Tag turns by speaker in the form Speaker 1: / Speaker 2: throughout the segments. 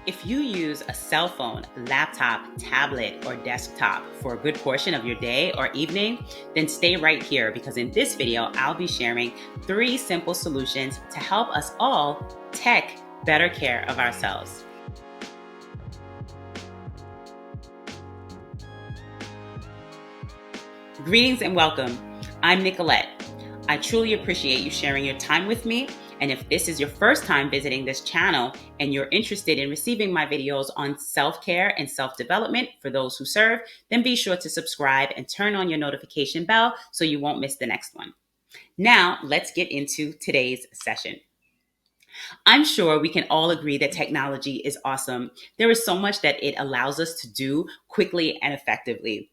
Speaker 1: If you use a cell phone, laptop, tablet, or desktop for a good portion of your day or evening, then stay right here because in this video, I'll be sharing 3 simple solutions to help us all take better care of ourselves. Greetings and welcome. I'm Nicolette. I truly appreciate you sharing your time with me. And if this is your first time visiting this channel and you're interested in receiving my videos on self-care and self-development for those who serve, then be sure to subscribe and turn on your notification bell so you won't miss the next one. Now, let's get into today's session. I'm sure we can all agree that technology is awesome. There is so much that it allows us to do quickly and effectively.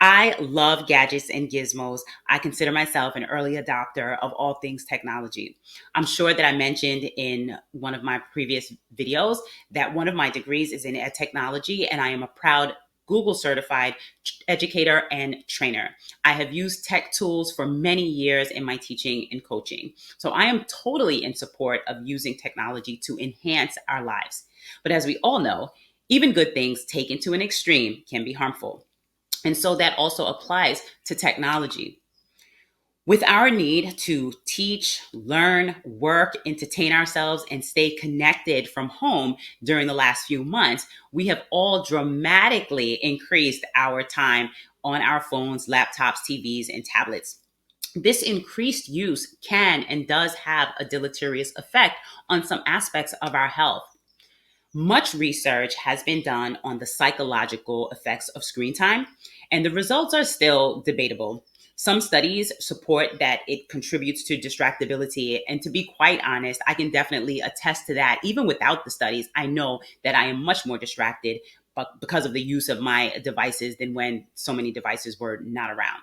Speaker 1: I love gadgets and gizmos. I consider myself an early adopter of all things technology. I'm sure that I mentioned in one of my previous videos that one of my degrees is in ed technology, and I am a proud Google certified educator and trainer. I have used tech tools for many years in my teaching and coaching. So I am totally in support of using technology to enhance our lives. But as we all know, even good things taken to an extreme can be harmful. And so that also applies to technology. With our need to teach, learn, work, entertain ourselves, and stay connected from home during the last few months, we have all dramatically increased our time on our phones, laptops, TVs, and tablets. This increased use can and does have a deleterious effect on some aspects of our health. Much research has been done on the psychological effects of screen time, and the results are still debatable. Some studies support that it contributes to distractibility, and to be quite honest, I can definitely attest to that. Even without the studies, I know that I am much more distracted because of the use of my devices than when so many devices were not around.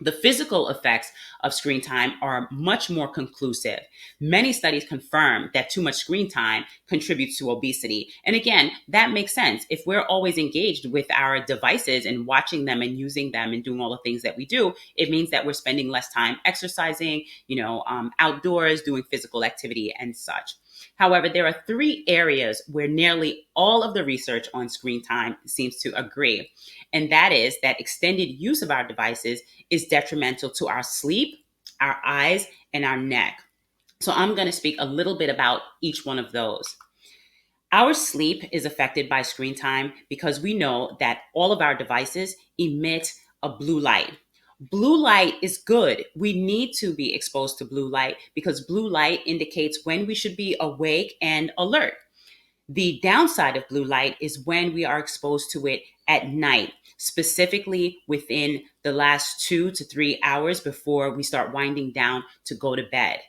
Speaker 1: The physical effects of screen time are much more conclusive. Many studies confirm that too much screen time contributes to obesity. And again, that makes sense. If we're always engaged with our devices and watching them and using them and doing all the things that we do, it means that we're spending less time exercising, outdoors, doing physical activity and such. However, there are 3 areas where nearly all of the research on screen time seems to agree. And that is that extended use of our devices is detrimental to our sleep, our eyes, and our neck. So I'm going to speak a little bit about each one of those. Our sleep is affected by screen time because we know that all of our devices emit a blue light. Blue light is good. We need to be exposed to blue light because blue light indicates when we should be awake and alert. The downside of blue light is when we are exposed to it at night, specifically within the last 2 to 3 hours before we start winding down to go to bed.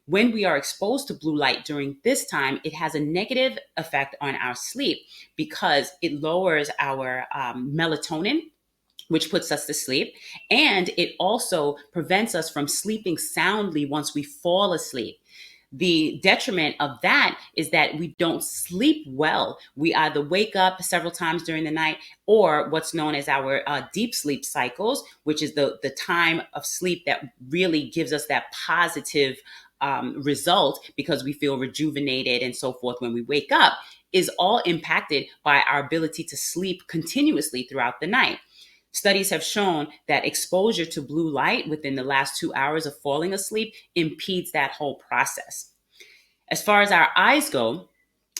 Speaker 1: When we are exposed to blue light during this time, it has a negative effect on our sleep because it lowers our melotonin, which puts us to sleep. And it also prevents us from sleeping soundly once we fall asleep. The detriment of that is that we don't sleep well. We either wake up several times during the night or what's known as our deep sleep cycles, which is the time of sleep that really gives us that positive result because we feel rejuvenated and so forth when we wake up, is all impacted by our ability to sleep continuously throughout the night. Studies have shown that exposure to blue light within the last 2 hours of falling asleep impedes that whole process. As far as our eyes go,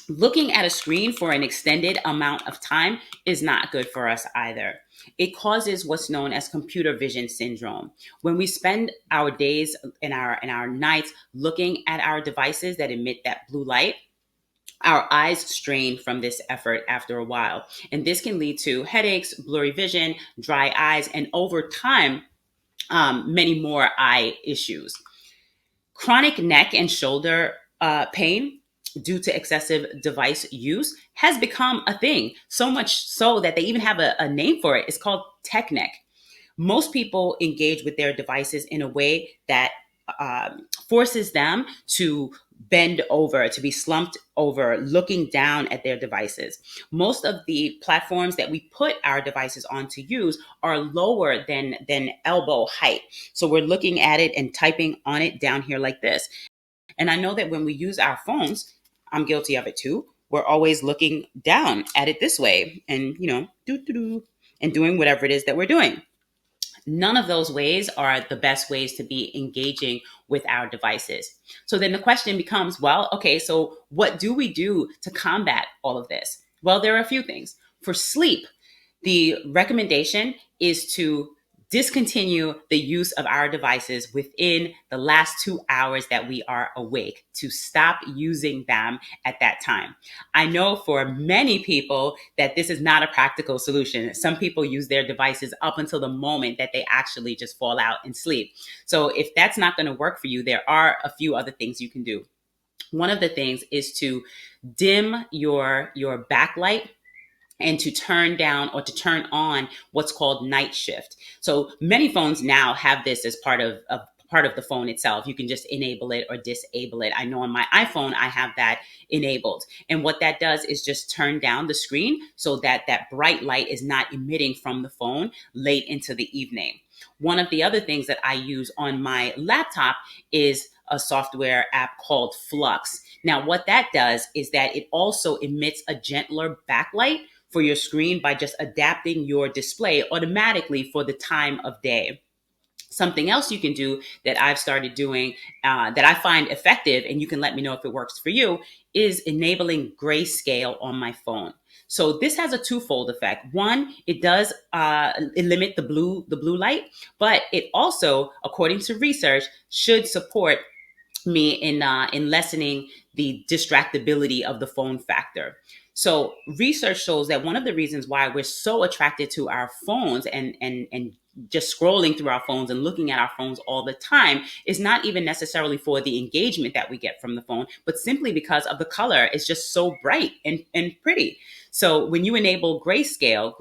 Speaker 1: looking at a screen for an extended amount of time is not good for us either. It causes what's known as computer vision syndrome. When we spend our days and our nights looking at our devices that emit that blue light, our eyes strain from this effort after a while. And this can lead to headaches, blurry vision, dry eyes, and over time, many more eye issues. Chronic neck and shoulder pain due to excessive device use has become a thing, so much so that they even have a name for it. It's called tech neck. Most people engage with their devices in a way that forces them to bend over, to be slumped over, looking down at their devices. Most of the platforms that we put our devices on to use are lower than elbow height. So we're looking at it and typing on it down here like this. And I know that when we use our phones, I'm guilty of it too. we're always looking down at it this way and, and doing whatever it is that we're doing. None of those ways are the best ways to be engaging with our devices. So then the question becomes, well, okay, so what do we do to combat all of this? Well, there are a few things. For sleep, the recommendation is to discontinue the use of our devices within the last 2 hours that we are awake, to stop using them at that time. I know for many people that this is not a practical solution. Some people use their devices up until the moment that they actually just fall out and sleep. So if that's not going to work for you, there are a few other things you can do. One of the things is to dim your backlight and to turn down or to turn on what's called night shift. So many phones now have this as part of the phone itself. You can just enable it or disable it. I know on my iPhone, I have that enabled. And what that does is just turn down the screen so that that bright light is not emitting from the phone late into the evening. One of the other things that I use on my laptop is a software app called Flux. Now, what that does is that it also emits a gentler backlight for your screen by just adapting your display automatically for the time of day. Something else you can do that I've started doing that I find effective, and you can let me know if it works for you, is enabling grayscale on my phone. So this has a twofold effect. One, it does limit the blue light, but it also, according to research, should support me in lessening the distractibility of the phone factor. So research shows that one of the reasons why we're so attracted to our phones and just scrolling through our phones and looking at our phones all the time is not even necessarily for the engagement that we get from the phone, but simply because of the color. It's just so bright and pretty. So when you enable grayscale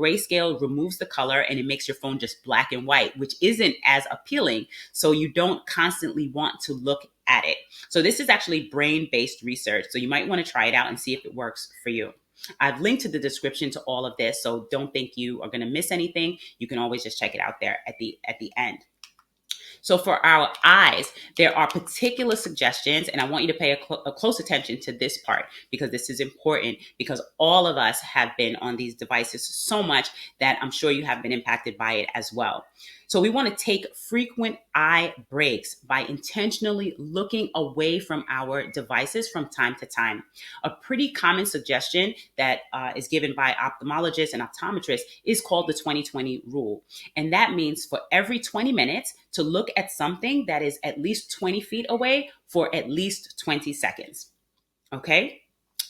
Speaker 1: removes the color and it makes your phone just black and white, which isn't as appealing. So you don't constantly want to look at it. So this is actually brain-based research. So you might want to try it out and see if it works for you. I've linked to the description to all of this, so don't think you are going to miss anything. You can always just check it out there at the end. So for our eyes, there are particular suggestions, and I want you to pay a close attention to this part because this is important, because all of us have been on these devices so much that I'm sure you have been impacted by it as well. So we want to take frequent eye breaks by intentionally looking away from our devices from time to time. A pretty common suggestion that is given by ophthalmologists and optometrists is called the 20-20 rule. And that means for every 20 minutes to look at something that is at least 20 feet away for at least 20 seconds. Okay?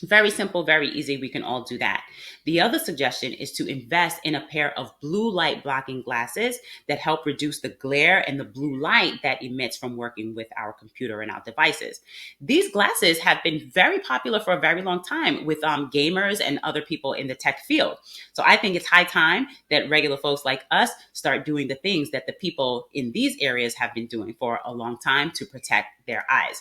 Speaker 1: Very simple, very easy. We can all do that. The other suggestion is to invest in a pair of blue light blocking glasses that help reduce the glare and the blue light that emits from working with our computer and our devices. These glasses have been very popular for a very long time with gamers and other people in the tech field. So I think it's high time that regular folks like us start doing the things that the people in these areas have been doing for a long time to protect their eyes.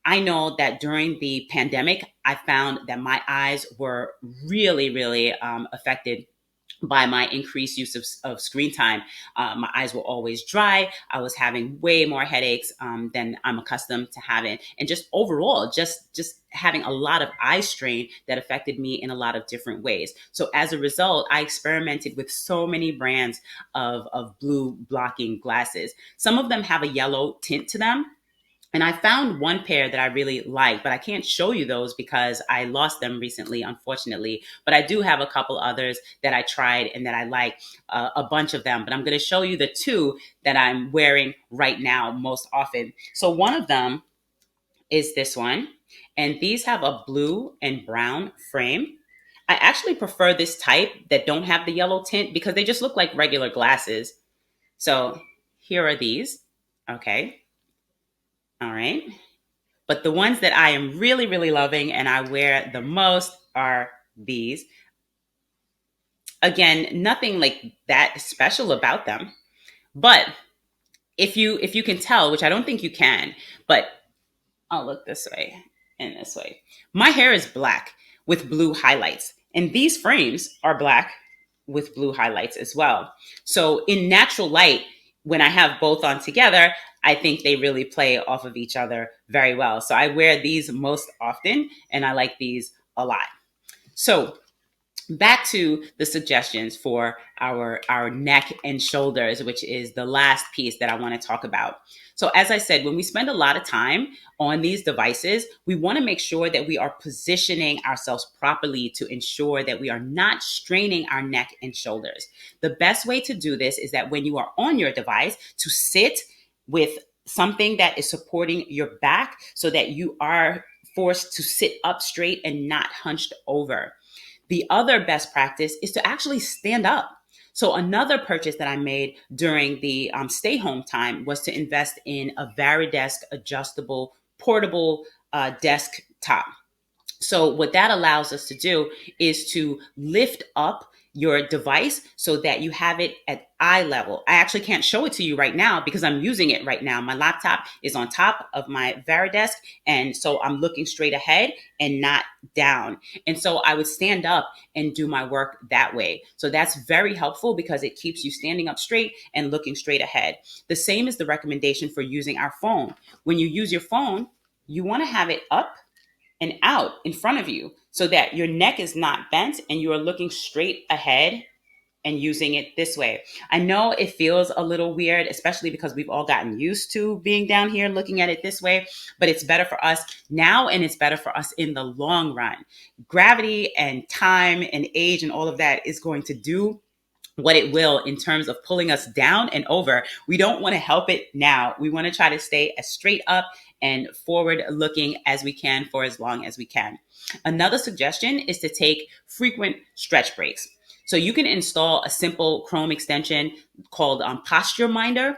Speaker 1: I know that during the pandemic, I found that my eyes were really affected by my increased use of screen time. My eyes were always dry. I was having way more headaches than I'm accustomed to having. And just overall, just having a lot of eye strain that affected me in a lot of different ways. So as a result, I experimented with so many brands of blue blocking glasses. Some of them have a yellow tint to them. And I found one pair that I really like, but I can't show you those because I lost them recently, unfortunately. But I do have a couple others that I tried and that I like, a bunch of them. But I'm going to show you the two that I'm wearing right now most often. So one of them is this one. And these have a blue and brown frame. I actually prefer this type that don't have the yellow tint because they just look like regular glasses. So here are these. Okay. All right. But the ones that I am really loving and I wear the most are these. Again, nothing like that special about them. But if you can tell, which I don't think you can, but I'll look this way and this way. My hair is black with blue highlights, and these frames are black with blue highlights as well. So in natural light, when I have both on together, I think they really play off of each other very well. So I wear these most often, and I like these a lot. So back to the suggestions for our neck and shoulders, which is the last piece that I want to talk about. So as I said, when we spend a lot of time on these devices, we want to make sure that we are positioning ourselves properly to ensure that we are not straining our neck and shoulders. The best way to do this is that when you are on your device, to sit with something that is supporting your back so that you are forced to sit up straight and not hunched over. The other best practice is to actually stand up. So another purchase that I made during the stay home time was to invest in a Varidesk adjustable portable desktop. So what that allows us to do is to lift up your device so that you have it at eye level. I actually can't show it to you right now because I'm using it right now. My laptop is on top of my Varidesk, and so I'm looking straight ahead and not down. And so I would stand up and do my work that way. So that's very helpful because it keeps you standing up straight and looking straight ahead. The same is the recommendation for using our phone. When you use your phone, you want to have it up and out in front of you so that your neck is not bent and you are looking straight ahead and using it this way. I know it feels a little weird, especially because we've all gotten used to being down here looking at it this way, but it's better for us now and it's better for us in the long run. Gravity and time and age and all of that is going to do what it will in terms of pulling us down and over. We don't want to help it now. We want to try to stay as straight up and forward looking as we can for as long as we can. Another suggestion is to take frequent stretch breaks. So you can install a simple Chrome extension called Postureminder.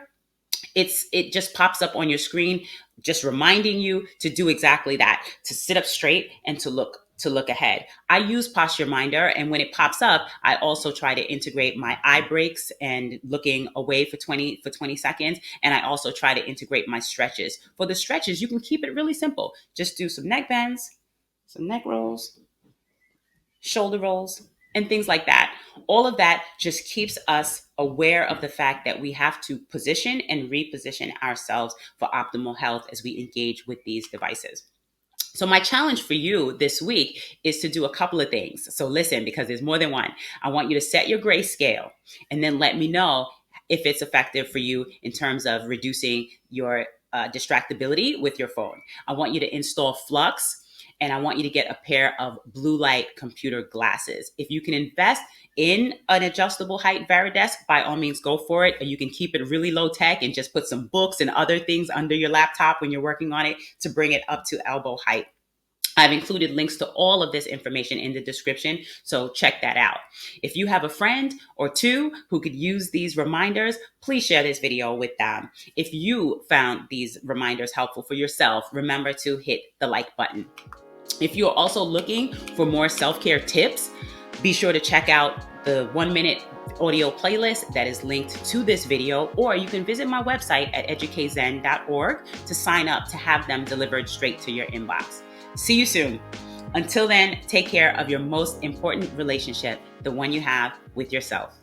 Speaker 1: It just pops up on your screen, just reminding you to do exactly that, to sit up straight and to look ahead. I use Postureminder, and when it pops up, I also try to integrate my eye breaks and looking away for 20 seconds. And I also try to integrate my stretches. For the stretches, you can keep it really simple. Just do some neck bends, some neck rolls, shoulder rolls, and things like that. All of that just keeps us aware of the fact that we have to position and reposition ourselves for optimal health as we engage with these devices. So my challenge for you this week is to do a couple of things. So listen, because there's more than one. I want you to set your grayscale and then let me know if it's effective for you in terms of reducing your distractibility with your phone. I want you to install Flux, and I want you to get a pair of blue light computer glasses. If you can invest in an adjustable height Varidesk, by all means, go for it. You can keep it really low tech and just put some books and other things under your laptop when you're working on it to bring it up to elbow height. I've included links to all of this information in the description, so check that out. If you have a friend or two who could use these reminders, please share this video with them. If you found these reminders helpful for yourself, remember to hit the like button. If you're also looking for more self-care tips, be sure to check out the 1-minute audio playlist that is linked to this video, or you can visit my website at educatezen.org to sign up to have them delivered straight to your inbox. See you soon. Until then, take care of your most important relationship, the one you have with yourself.